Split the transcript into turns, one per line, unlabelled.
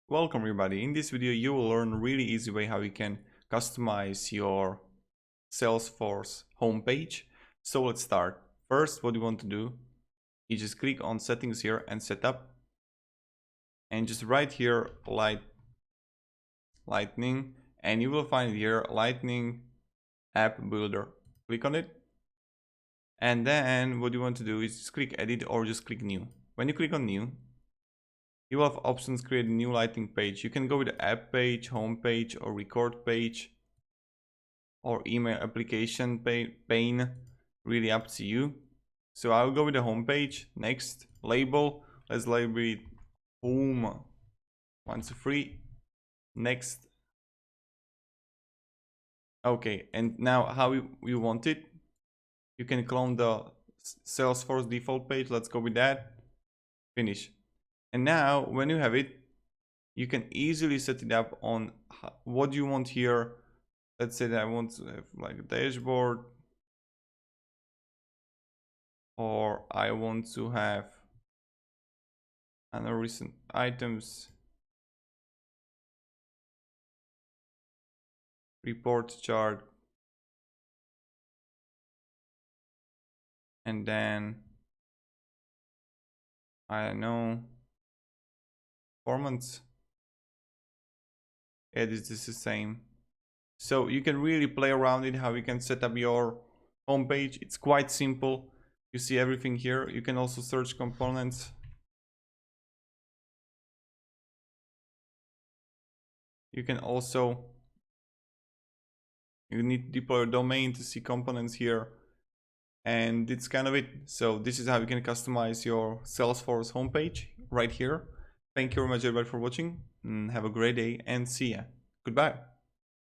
Welcome everybody. In this video you will learn a really easy way how you can customize your SalesForce homepage. So let's start. First, what you want to do is just click on settings here and setup, and just right here lightning, and you will find here lightning app builder. Click on it, and then what you want to do is just click edit or just click new. When you click on new, you will have options create a new lightning page. You can go with the app page, home page, or record page, or email application pane, really up to you. So I'll go with the home page. Next, label, let's label it home 1 to 3. Next. Okay, and now how you want it, you can clone the Salesforce default page. Let's go with that. Finish. And now when you have it, you can easily set it up on what you want here. Let's say that I want to have like a dashboard, or I want to have another recent items, report chart, and then I don't know, performance. Yeah, this is the same. So you can really play around it, how you can set up your homepage. It's quite simple. You see everything here. You can also search components. You can also, you need to deploy a domain to see components here. And it's kind of it. So this is how you can customize your Salesforce homepage right here. Thank you very much everybody for watching. Have a great day and see ya. Goodbye.